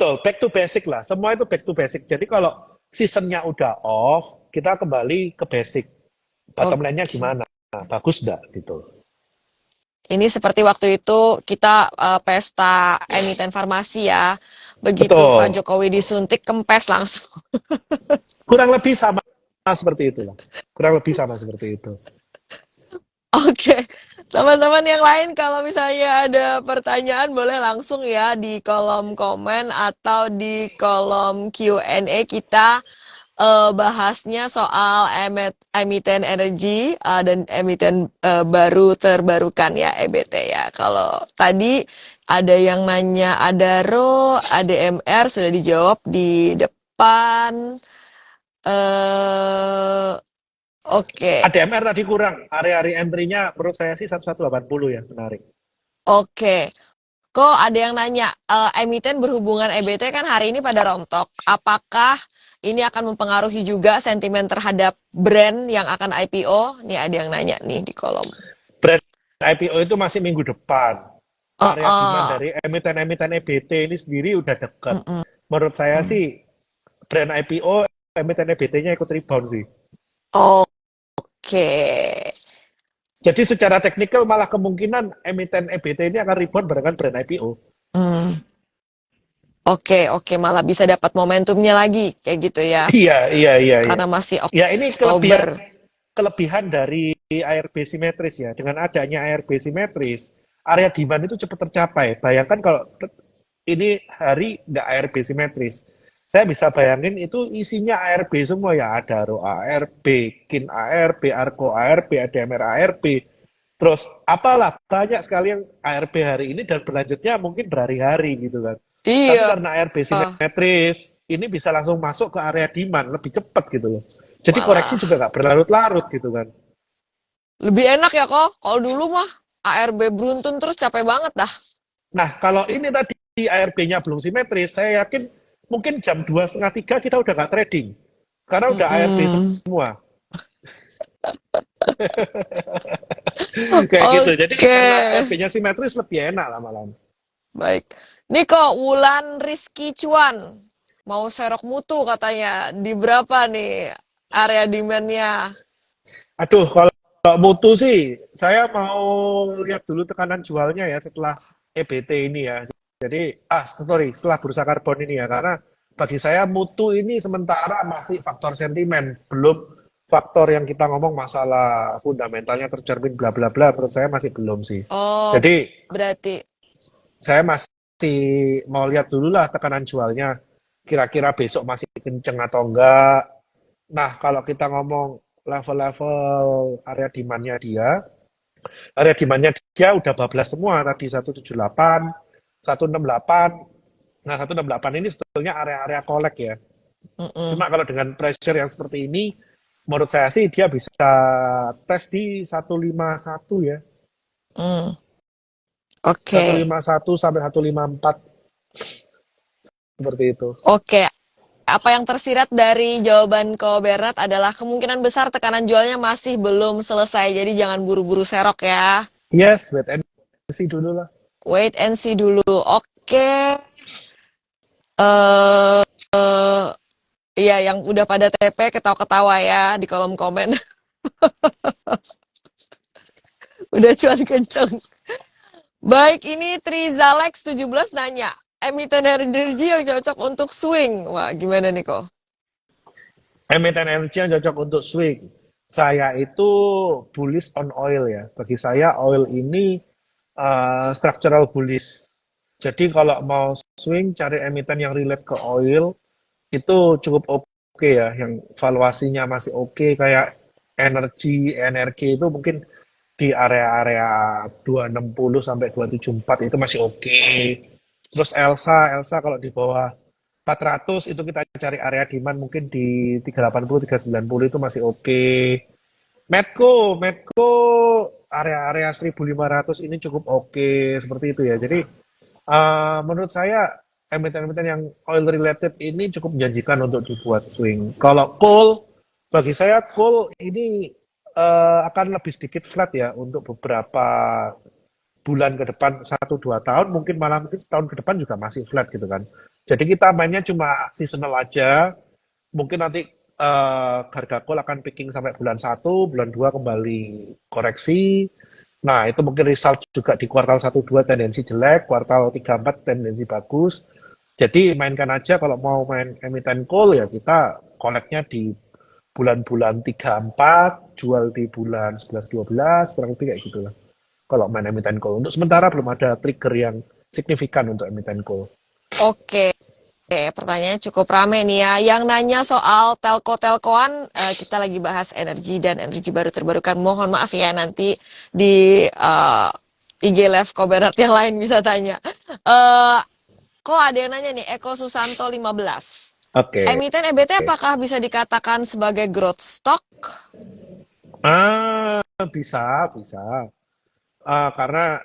Betul, back to basic lah. Semua itu back to basic. Jadi kalau seasonnya udah off, kita kembali ke basic. Bottom line-nya Oke. gimana? Nah, bagus nggak gitu. Ini seperti waktu itu kita pesta emiten farmasi ya. Begitu Pak Betul. Jokowi disuntik, kempes langsung. Kurang lebih sama seperti itulah. Kurang lebih sama seperti itu. Oke, teman-teman yang lain kalau misalnya ada pertanyaan boleh langsung ya di kolom komen atau di kolom Q&A kita bahasnya soal emiten energi dan emiten baru terbarukan ya EBT ya. Kalau tadi ada yang nanya Adaro, ADMR sudah dijawab di depan. eh oke. ADMR tadi kurang. Area-area entry-nya menurut saya sih 1180 ya, menarik. Oke, kok ada yang nanya, emiten berhubungan EBT kan hari ini pada rontok. Apakah ini akan mempengaruhi juga sentimen terhadap brand yang akan IPO? Nih ada yang nanya nih di kolom. Brand IPO itu masih minggu depan. Oh, Area demand oh. dari emiten-emiten EBT ini sendiri udah deket. Mm-mm. Menurut saya sih, brand IPO, emiten EBT-nya ikut rebound sih. Oke. Jadi secara teknikal malah kemungkinan emiten EBT ini akan rebound barengan brand IPO. Hmm. Oke, oke, malah bisa dapat momentumnya lagi kayak gitu ya. Iya, iya, iya, iya. Karena masih Ya ini kelebihan Oktober. kelebihan dari ARB simetris ya. Dengan adanya ARB simetris, area demand itu cepat tercapai. Bayangkan kalau ini hari nggak ARB simetris. Saya bisa bayangin itu isinya ARB semua ya. Ada RO ARB, KIN ARB, ARKO ARB, ADMR ARB. Terus apalah banyak sekali yang ARB hari ini dan berlanjutnya mungkin berhari-hari gitu kan. Tapi Iya. karena ARB simetris, ini bisa langsung masuk ke area demand lebih cepat gitu loh. Jadi koreksi Malah juga nggak berlarut-larut gitu kan. lebih enak ya kok. Kalau dulu mah ARB beruntun terus capek banget dah. Nah, kalau ini tadi ARB-nya belum simetris, saya yakin mungkin jam 2:30 3 kita udah nggak trading. Karena udah ARB Mm-mm. semua. Kayak gitu. Jadi Oke, karena ARB-nya simetris lebih enak lama-lama. baik. Niko, Wulan Rizky Cuan. Mau serok mutu katanya. Di berapa nih area demand-nya? Aduh, kalau mutu sih, saya mau lihat dulu tekanan jualnya ya setelah EBT ini ya. Jadi, sorry, setelah bursa karbon ini ya. Karena bagi saya mutu ini sementara masih faktor sentimen, belum faktor yang kita ngomong masalah fundamentalnya tercermin bla bla bla. Menurut saya masih belum sih. Oh, Jadi, berarti. saya masih mau lihat dulu lah tekanan jualnya. Kira-kira besok masih kenceng atau enggak. Nah, kalau kita ngomong level-level area demand-nya dia udah bablas semua tadi 178, 168. Nah, 168 ini sebetulnya area-area kolek ya. Mm-mm. Cuma kalau dengan pressure yang seperti ini, menurut saya sih dia bisa tes di 151 ya. Mm. Oke, 151 sampai 154 seperti itu. oke. Apa yang tersirat dari jawaban Ko Bernard adalah kemungkinan besar tekanan jualnya masih belum selesai. Jadi jangan buru-buru serok ya. Yes, wait and see dulu lah. Wait and see dulu. Oke. Eh, iya, yang udah pada TP ketawa-ketawa ya di kolom komen. Udah cuan kenceng. Baik, ini Trizalex 17 nanya, emiten energi yang cocok untuk swing. Wah, gimana nih kok? Emiten energi yang cocok untuk swing. Saya itu bullish on oil ya. Bagi saya oil ini structural bullish. Jadi kalau mau swing cari emiten yang relate ke oil itu cukup oke ya. Yang valuasinya masih oke kayak energi itu mungkin di area-area 260 sampai 274 itu masih oke. Terus Elsa kalau di bawah 400 itu kita cari area demand mungkin di 380, 390 itu masih oke. Medco area-area 1500 ini cukup oke seperti itu ya. Jadi menurut saya emiten-emiten yang oil related ini cukup menjanjikan untuk dibuat swing. Kalau coal, bagi saya coal ini akan lebih sedikit flat ya untuk beberapa bulan ke depan 1-2 tahun, mungkin malah mungkin setahun ke depan juga masih flat gitu kan. Jadi kita mainnya cuma seasonal aja. Mungkin nanti harga call akan picking sampai bulan 1, bulan 2 kembali koreksi. Nah, itu mungkin result juga di kuartal 1-2 tendensi jelek, kuartal 3-4 tendensi bagus. Jadi mainkan aja kalau mau main emiten call ya kita collect-nya di bulan-bulan 3-4, jual di bulan 11-12, kurang lebih kayak gitulah. Kalau main emiten call. Untuk sementara belum ada trigger yang signifikan untuk emiten call. Oke. Pertanyaannya cukup rame nih ya. Yang nanya soal telko-telkoan, kita lagi bahas energi dan energi baru terbarukan. Mohon maaf ya nanti di IG Live Koberat yang lain bisa tanya. Eh, Kok ada yang nanya nih, Eko Susanto 15. Oke. Emiten EBT apakah bisa dikatakan sebagai growth stock? Bisa, bisa. Karena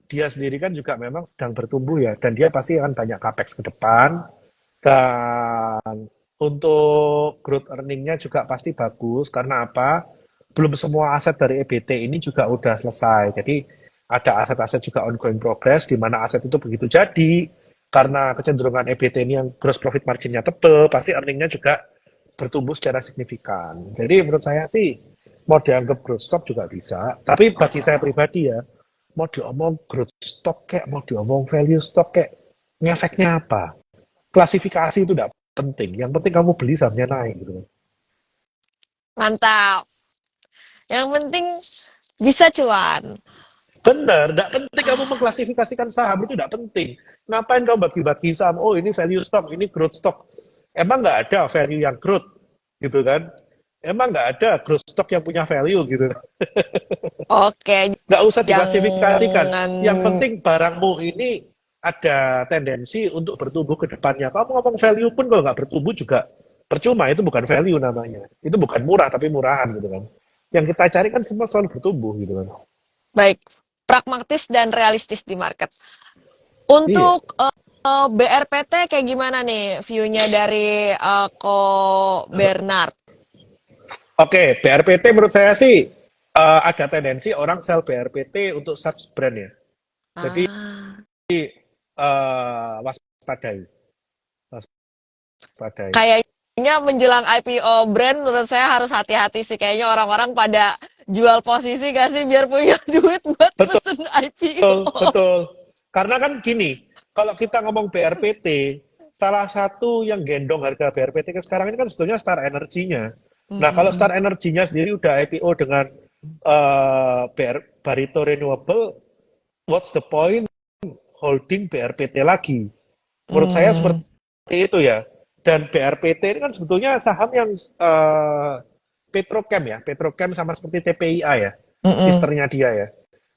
dia sendiri kan juga memang sedang bertumbuh ya, dan dia pasti akan banyak capex ke depan, dan untuk growth earning-nya juga pasti bagus, karena apa? Belum semua aset dari EBT ini juga udah selesai, jadi ada aset-aset juga ongoing progress, di mana aset itu begitu jadi, karena kecenderungan EBT ini yang gross profit margin-nya tebel, pasti earning-nya juga bertumbuh secara signifikan. Jadi menurut saya sih, mau dianggap growth stock juga bisa, tapi bagi saya pribadi ya, mau diomong growth stock kayak mau diomong value stock kayak ngefeknya apa, klasifikasi itu tidak penting, yang penting kamu beli sahamnya naik gitu. Mantap. Yang penting bisa cuan. Benar, tidak penting kamu mengklasifikasikan saham, itu tidak penting. Ngapain kamu bagi-bagi saham, oh ini value stock, ini growth stock, emang nggak ada value yang growth gitu kan, emang nggak ada growth stock yang punya value gitu. Oke, Nggak usah diklasifikasikan. jangan. Yang penting barangmu ini ada tendensi untuk bertumbuh ke depannya. Kamu ngomong value pun kalau nggak bertumbuh juga percuma. Itu bukan value namanya. Itu bukan murah tapi murahan gitu kan. Yang kita cari kan semua selalu bertumbuh gitu kan. Baik, pragmatis dan realistis di market. Iya. Untuk BRPT kayak gimana nih view-nya dari Ko Bernard? Oke, BRPT menurut saya sih ada tendensi orang sell BRPT untuk subs brand ya. Jadi Ah, waspadai, waspadai. kayaknya menjelang IPO brand menurut saya harus hati-hati sih. Kayaknya orang-orang pada jual posisi gak sih biar punya duit buat Betul. pesen IPO. Betul, betul. Karena kan gini, kalau kita ngomong BRPT, salah satu yang gendong harga BRPT ke sekarang ini kan sebetulnya Star Energy-nya. Nah, kalau Mm-mm. Star Energy-nya sendiri udah IPO dengan Barito Renewable, what's the point holding BRPT lagi? Menurut saya seperti Mm. itu ya. Dan BRPT ini kan sebetulnya saham yang petrochem ya, petrochem sama seperti TPIA ya, Mm-mm. sisternya dia ya.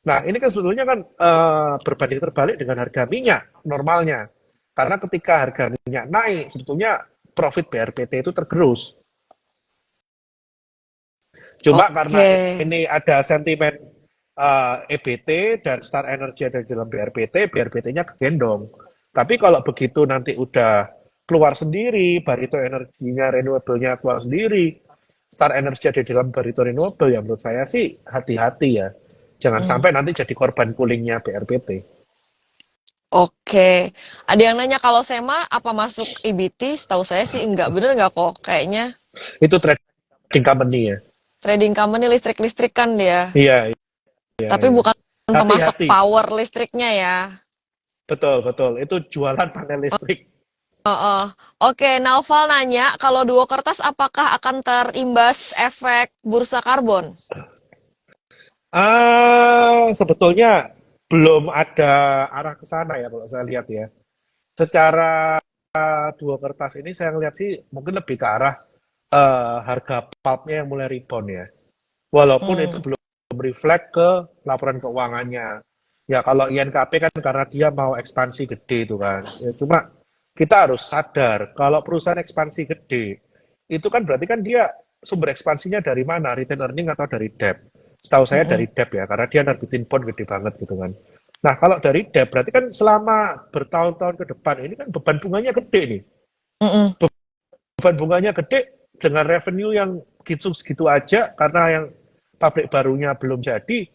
Nah, ini kan sebetulnya kan berbanding terbalik dengan harga minyak normalnya. Karena ketika harga minyak naik, sebetulnya profit BRPT itu tergerus. Cuma karena Oke. ini ada sentimen EBT dan Star Energy ada di dalam BRPT, BRPT-nya kegendong. Tapi kalau begitu nanti udah keluar sendiri, Barito Energinya, renewable-nya keluar sendiri, Star Energy ada di dalam Barito Renewable, ya menurut saya sih hati-hati ya. Jangan Mm. sampai nanti jadi korban pulingnya BRPT. Oke. Ada yang nanya kalau SEMA apa masuk EBT? Setahu saya sih enggak. Bener nggak kok? Kayaknya Itu trading company ya. trading company listrik-listrik kan dia. Iya, iya, Tapi iya. bukan pemasok Hati-hati. power listriknya ya. Betul, betul. Itu jualan panel listrik. Heeh. Oke, Naufal nanya, kalau Duo Kertas apakah akan terimbas efek bursa karbon? Sebetulnya belum ada arah ke sana ya kalau saya lihat ya. Secara dua kertas ini saya lihat sih mungkin lebih ke arah harga pulpnya yang mulai rebound ya. Walaupun itu Hmm. belum reflect ke laporan keuangannya. Ya kalau INKP kan karena dia mau ekspansi gede itu kan. Ya, cuma kita harus sadar kalau perusahaan ekspansi gede itu kan berarti kan dia sumber ekspansinya dari mana? Return earning atau dari debt? Setahu saya Mm-mm. dari debt ya, karena dia nerbitin bond gede banget gitu kan. Nah kalau dari debt berarti kan selama bertahun-tahun ke depan ini kan beban bunganya gede nih. Mm-mm. Beban bunganya gede dengan revenue yang gitu segitu aja karena yang pabrik barunya belum jadi,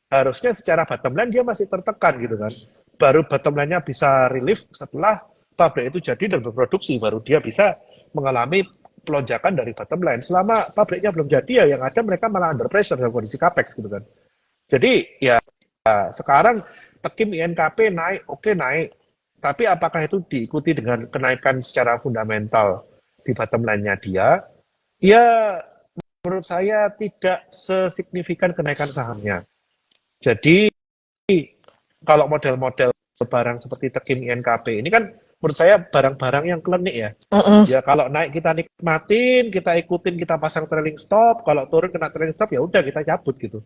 harusnya secara bottom line dia masih tertekan gitu kan. Baru bottom line-nya bisa relief setelah pabrik itu jadi dan berproduksi, baru dia bisa mengalami pelonjakan dari bottom line. Selama pabriknya belum jadi, ya yang ada mereka malah under pressure dalam kondisi capex gitu kan. Jadi ya sekarang Tekim INKP naik, oke naik. Tapi apakah itu diikuti dengan kenaikan secara fundamental di bottom line-nya dia? Ya, menurut saya tidak sesignifikan kenaikan sahamnya. Jadi kalau model-model barang seperti Tekim INKP ini kan menurut saya barang-barang yang klinik ya. Mm-mm. Ya kalau naik kita nikmatin, kita ikutin, kita pasang trailing stop. Kalau turun kena trailing stop ya udah kita cabut gitu.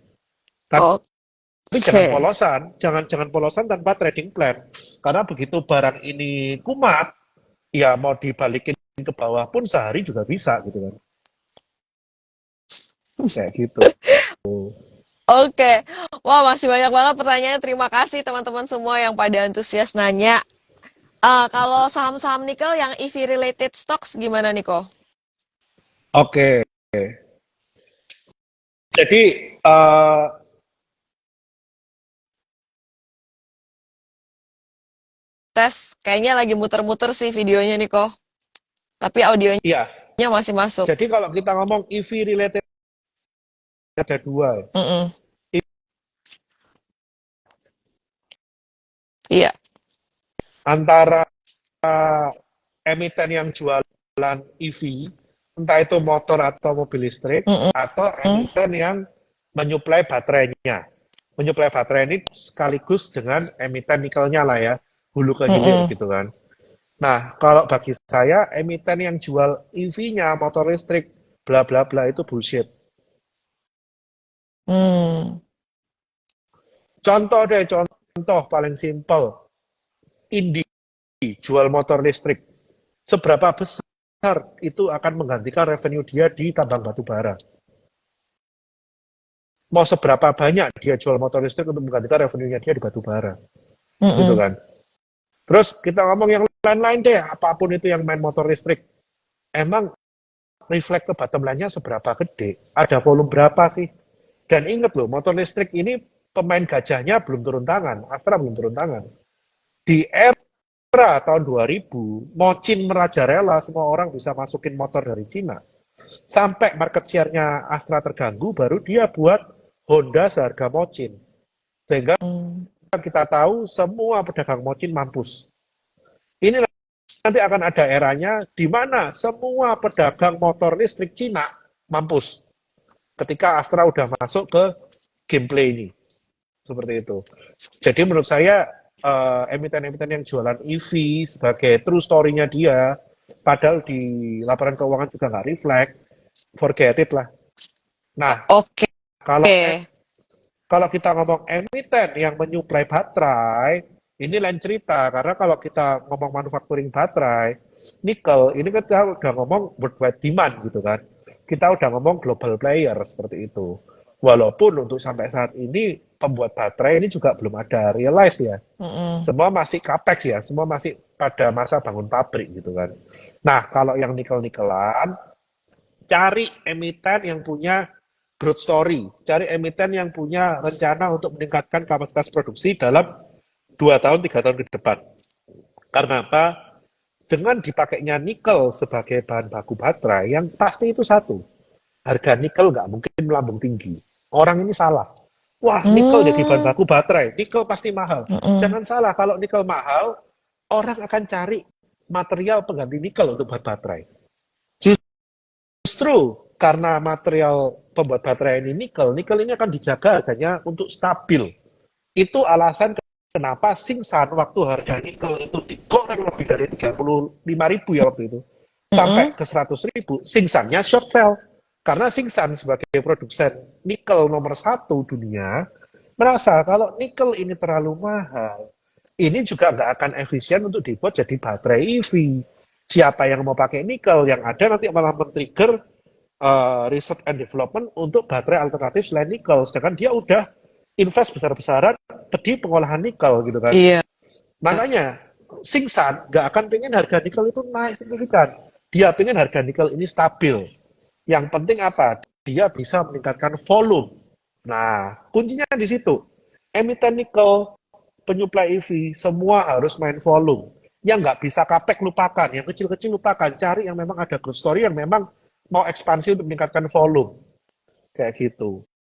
Tapi jangan Oke. polosan, jangan polosan tanpa trading plan. Karena begitu barang ini kumat, ya mau dibalikin ke bawah pun sehari juga bisa gitu kan. Kayak gitu. Oke. Wah, masih banyak banget pertanyaannya. Terima kasih teman-teman semua yang pada antusias nanya. Kalau saham-saham nikel yang EV related stocks gimana Niko? Oke. Jadi eh Tes, kayaknya lagi muter-muter sih videonya Niko. Tapi audionya iya, masih masuk. jadi kalau kita ngomong EV related ada dua. Mm-mm. Iya. Antara emiten yang jualan EV, entah itu motor atau mobil listrik, Mm-mm. atau emiten yang menyuplai baterainya. Menyuplai baterai ini sekaligus dengan emiten nikelnya lah ya, hulu ke hilir Mm-mm. gitu kan. Nah, kalau bagi saya, emiten yang jual EV-nya, motor listrik, bla bla bla itu bullshit. Hmm. Contoh deh, contoh paling simpel. Indi jual motor listrik. Seberapa besar itu akan menggantikan revenue dia di tambang batu bara? Mau seberapa banyak dia jual motor listrik untuk menggantikan revenue-nya dia di batu bara? Gitu Mm-mm. kan. Terus kita ngomong yang lain-lain deh, apapun itu yang main motor listrik. Emang reflect ke bottom line-nya seberapa gede? Ada volume berapa sih? Dan ingat loh, motor listrik ini pemain gajahnya belum turun tangan, Astra belum turun tangan. Di era tahun 2000, Mocin merajalela, semua orang bisa masukin motor dari Cina. Sampai market share-nya Astra terganggu, baru dia buat Honda seharga Mocin. Sehingga Mm. kita tahu semua pedagang Mocin mampus. Ini nanti akan ada eranya di mana semua pedagang motor listrik Cina mampus. Ketika Astra udah masuk ke gameplay ini. Seperti itu. Jadi menurut saya emiten-emiten yang jualan EV sebagai true story-nya dia, padahal di laporan keuangan juga nggak reflect, forget it lah. Nah, Oke. kalau kalau kita ngomong emiten yang menyuplai baterai, ini lain cerita. Karena kalau kita ngomong manufacturing baterai, nikel, ini kita udah ngomong worldwide demand gitu kan. Kita udah ngomong global player seperti itu. Walaupun untuk sampai saat ini, pembuat baterai ini juga belum ada realize ya. Mm-mm. Semua masih capex ya, semua masih pada masa bangun pabrik gitu kan. Nah, kalau yang nikel-nikelan, cari emiten yang punya growth story, cari emiten yang punya rencana untuk meningkatkan kapasitas produksi dalam 2 tahun, 3 tahun ke depan. Karena apa? Dengan dipakainya nikel sebagai bahan baku baterai, yang pasti itu satu, harga nikel nggak mungkin melambung tinggi. Orang ini salah. Wah, nikel jadi bahan Mm. baku baterai, nikel pasti mahal. Mm-mm. Jangan salah, kalau nikel mahal, orang akan cari material pengganti nikel untuk bahan baterai. Justru karena material pembuat baterai ini nikel, nikel ini akan dijaga harganya untuk stabil. Itu alasan kenapa Singsan waktu harga nikel itu digoreng lebih dari 35.000 ya waktu itu, sampai Mm-mm. ke 100.000, Singsannya short sell. Karena Singsan sebagai produsen nikel nomor satu dunia, merasa kalau nikel ini terlalu mahal, ini juga nggak akan efisien untuk dibuat jadi baterai EV. Siapa yang mau pakai nikel? Yang ada nanti malah men-trigger research and development untuk baterai alternatif selain nikel. Sedangkan dia udah invest besar-besaran di pengolahan nikel gitu kan. Iya. Makanya Singsan nggak akan pengen harga nikel itu naik signifikan. Dia pengen harga nikel ini stabil. Yang penting apa? Dia bisa meningkatkan volume. Nah, kuncinya di situ. Emiten nikel, penyuplai EV, semua harus main volume. Yang nggak bisa kapek lupakan, yang kecil-kecil lupakan. Cari yang memang ada growth story yang memang mau ekspansi untuk meningkatkan volume. Kayak gitu.